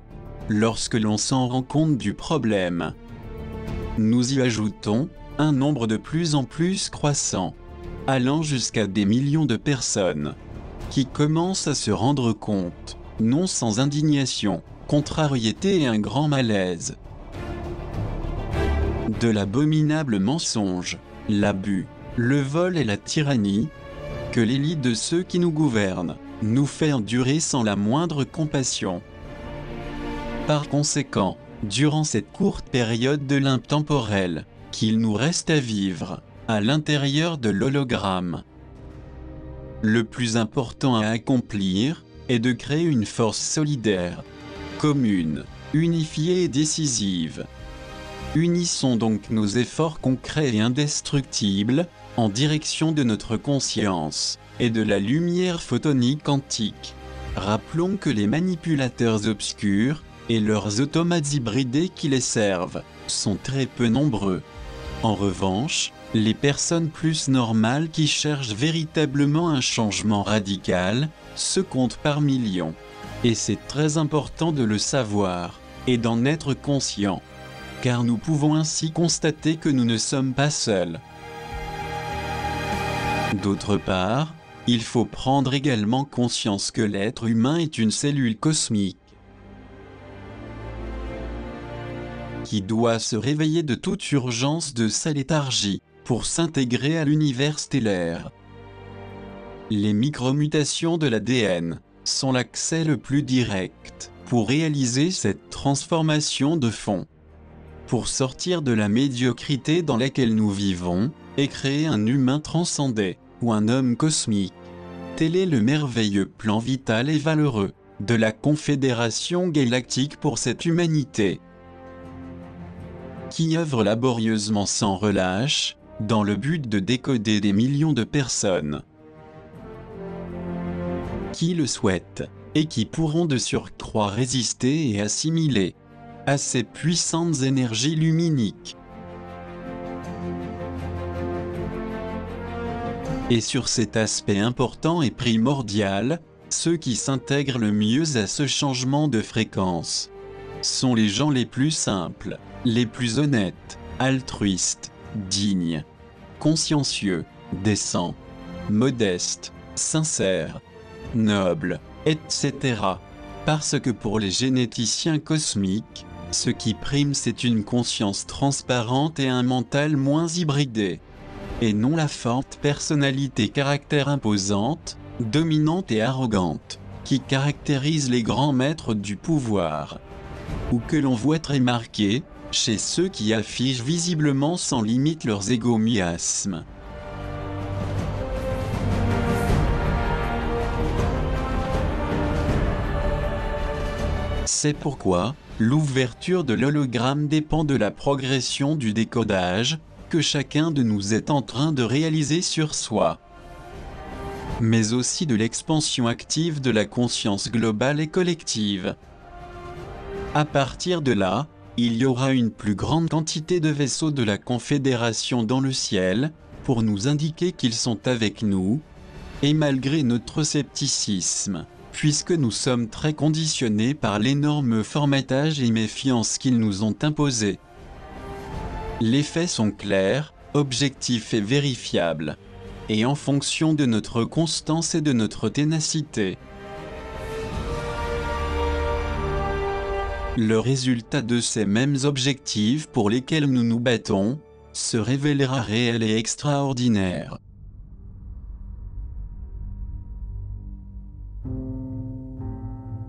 Speaker 1: Lorsque l'on s'en rend compte du problème, nous y ajoutons un nombre de plus en plus croissant, allant jusqu'à des millions de personnes, qui commencent à se rendre compte, non sans indignation, contrariété et un grand malaise, de l'abominable mensonge, l'abus, le vol et la tyrannie, que l'élite de ceux qui nous gouvernent nous fait endurer sans la moindre compassion. Par conséquent, durant cette courte période de l'intemporel, qu'il nous reste à vivre, à l'intérieur de l'hologramme, le plus important à accomplir est de créer une force solidaire, commune, unifiée et décisive. Unissons donc nos efforts concrets et indestructibles en direction de notre conscience et de la lumière photonique quantique. Rappelons que les manipulateurs obscurs et leurs automates hybridés qui les servent sont très peu nombreux. En revanche, les personnes plus normales qui cherchent véritablement un changement radical se comptent par millions. Et c'est très important de le savoir et d'en être conscient, car nous pouvons ainsi constater que nous ne sommes pas seuls. D'autre part, il faut prendre également conscience que l'être humain est une cellule cosmique, qui doit se réveiller de toute urgence de sa léthargie, pour s'intégrer à l'univers stellaire. Les micromutations de l'ADN sont l'accès le plus direct pour réaliser cette transformation de fond. Pour sortir de la médiocrité dans laquelle nous vivons, et créer un humain transcendé, ou un homme cosmique. Tel est le merveilleux plan vital et valeureux de la Confédération Galactique pour cette humanité, qui œuvre laborieusement sans relâche, dans le but de décoder des millions de personnes qui le souhaitent, et qui pourront de surcroît résister et assimiler à ces puissantes énergies luminiques. Et sur cet aspect important et primordial, ceux qui s'intègrent le mieux à ce changement de fréquence sont les gens les plus simples, les plus honnêtes, altruistes, dignes, consciencieux, décents, modestes, sincères, nobles, etc. Parce que pour les généticiens cosmiques, ce qui prime c'est une conscience transparente et un mental moins hybridé, et non la forte personnalité caractère imposante, dominante et arrogante, qui caractérise les grands maîtres du pouvoir, ou que l'on voit très marqué chez ceux qui affichent visiblement sans limite leurs égomiasmes. C'est pourquoi l'ouverture de l'hologramme dépend de la progression du décodage que chacun de nous est en train de réaliser sur soi, mais aussi de l'expansion active de la conscience globale et collective. À partir de là, il y aura une plus grande quantité de vaisseaux de la Confédération dans le ciel, pour nous indiquer qu'ils sont avec nous, et malgré notre scepticisme, puisque nous sommes très conditionnés par l'énorme formatage et méfiance qu'ils nous ont imposé. Les faits sont clairs, objectifs et vérifiables, et en fonction de notre constance et de notre ténacité. Le résultat de ces mêmes objectifs pour lesquels nous nous battons se révélera réel et extraordinaire.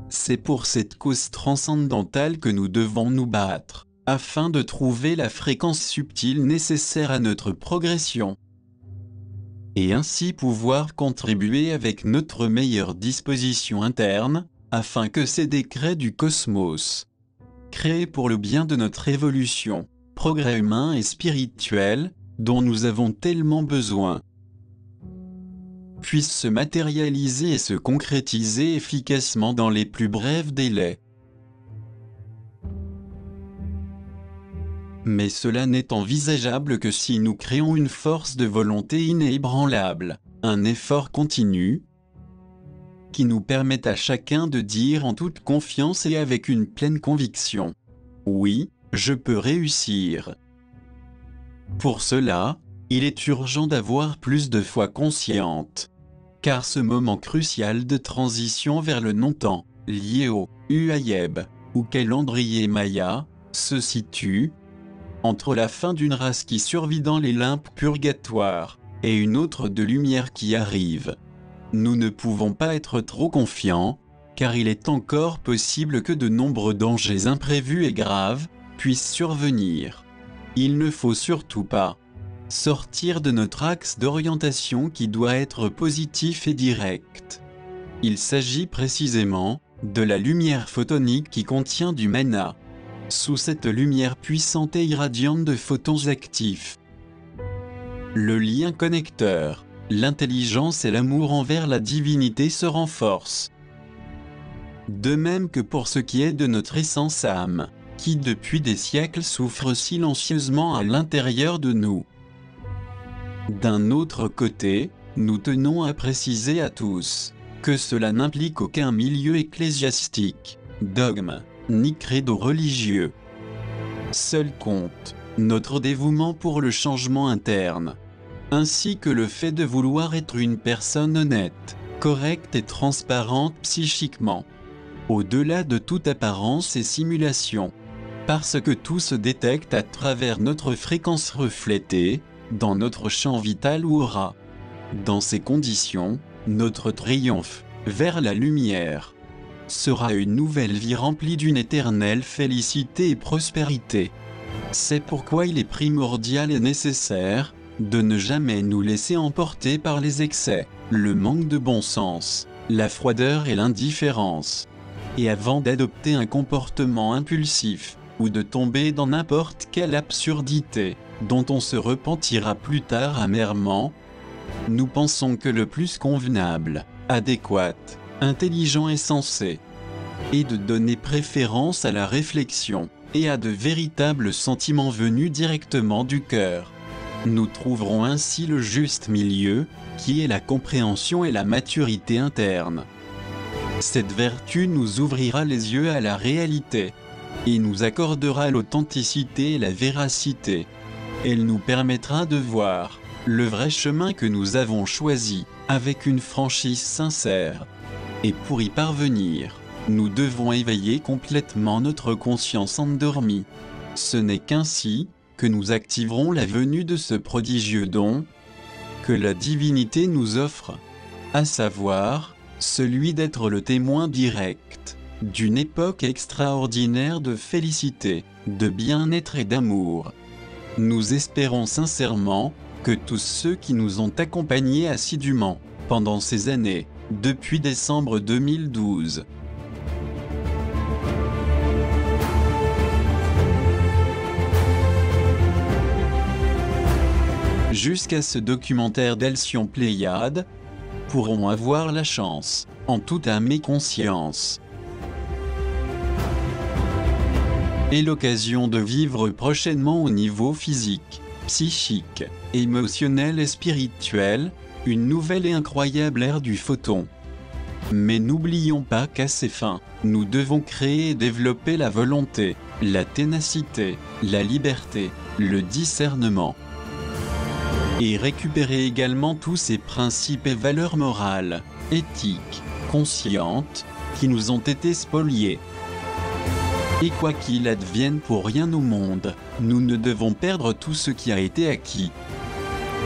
Speaker 1: C'est pour cette cause transcendantale que nous devons nous battre, afin de trouver la fréquence subtile nécessaire à notre progression, et ainsi pouvoir contribuer avec notre meilleure disposition interne, afin que ces décrets du cosmos, créés pour le bien de notre évolution, progrès humain et spirituel, dont nous avons tellement besoin, puissent se matérialiser et se concrétiser efficacement dans les plus brefs délais. Mais cela n'est envisageable que si nous créons une force de volonté inébranlable, un effort continu, qui nous permette à chacun de dire en toute confiance et avec une pleine conviction : oui, je peux réussir. Pour cela, il est urgent d'avoir plus de foi consciente, car ce moment crucial de transition vers le non-temps, lié au Uayeb, ou calendrier Maya, se situe entre la fin d'une race qui survit dans les limbes purgatoires, et une autre de lumière qui arrive. Nous ne pouvons pas être trop confiants, car il est encore possible que de nombreux dangers imprévus et graves puissent survenir. Il ne faut surtout pas sortir de notre axe d'orientation qui doit être positif et direct. Il s'agit précisément de la lumière photonique qui contient du mana. Sous cette lumière puissante et irradiante de photons actifs, le lien connecteur, l'intelligence et l'amour envers la divinité se renforcent. De même que pour ce qui est de notre essence âme, qui depuis des siècles souffre silencieusement à l'intérieur de nous. D'un autre côté, nous tenons à préciser à tous que cela n'implique aucun milieu ecclésiastique, dogme, ni credo religieux. Seul compte notre dévouement pour le changement interne, ainsi que le fait de vouloir être une personne honnête, correcte et transparente psychiquement, au-delà de toute apparence et simulation. Parce que tout se détecte à travers notre fréquence reflétée, dans notre champ vital ou aura. Dans ces conditions, notre triomphe, vers la lumière, sera une nouvelle vie remplie d'une éternelle félicité et prospérité. C'est pourquoi il est primordial et nécessaire de ne jamais nous laisser emporter par les excès, le manque de bon sens, la froideur et l'indifférence. Et avant d'adopter un comportement impulsif, ou de tomber dans n'importe quelle absurdité, dont on se repentira plus tard amèrement, nous pensons que le plus convenable, adéquat, intelligent et sensé est de donner préférence à la réflexion, et à de véritables sentiments venus directement du cœur. Nous trouverons ainsi le juste milieu, qui est la compréhension et la maturité interne. Cette vertu nous ouvrira les yeux à la réalité, et nous accordera l'authenticité et la véracité. Elle nous permettra de voir le vrai chemin que nous avons choisi, avec une franchise sincère. Et pour y parvenir, nous devons éveiller complètement notre conscience endormie. Ce n'est qu'ainsi que nous activerons la venue de ce prodigieux don que la divinité nous offre, à savoir, celui d'être le témoin direct d'une époque extraordinaire de félicité, de bien-être et d'amour. Nous espérons sincèrement que tous ceux qui nous ont accompagnés assidûment pendant ces années, depuis décembre 2012, jusqu'à ce documentaire d'Alcyon Pléiade, pourront avoir la chance, en toute âme et conscience, et l'occasion de vivre prochainement au niveau physique, psychique, émotionnel et spirituel, une nouvelle et incroyable ère du photon. Mais n'oublions pas qu'à ces fins, nous devons créer et développer la volonté, la ténacité, la liberté, le discernement, et récupérer également tous ces principes et valeurs morales, éthiques, conscientes, qui nous ont été spoliés. Et quoi qu'il advienne pour rien au monde, nous ne devons perdre tout ce qui a été acquis.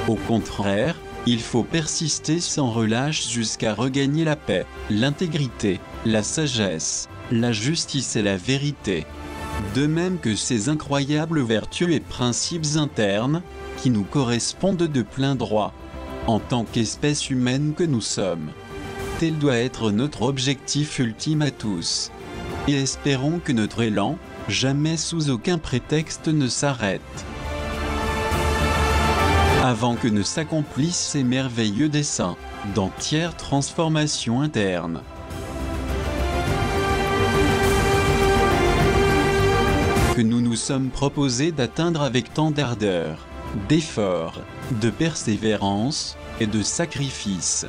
Speaker 1: Au contraire, il faut persister sans relâche jusqu'à regagner la paix, l'intégrité, la sagesse, la justice et la vérité. De même que ces incroyables vertus et principes internes, qui nous correspondent de plein droit, en tant qu'espèce humaine que nous sommes. Tel doit être notre objectif ultime à tous. Et espérons que notre élan, jamais sous aucun prétexte ne s'arrête, avant que ne s'accomplissent ces merveilleux desseins, d'entière transformation interne. Que nous nous sommes proposés d'atteindre avec tant d'ardeur, d'effort, de persévérance et de sacrifice.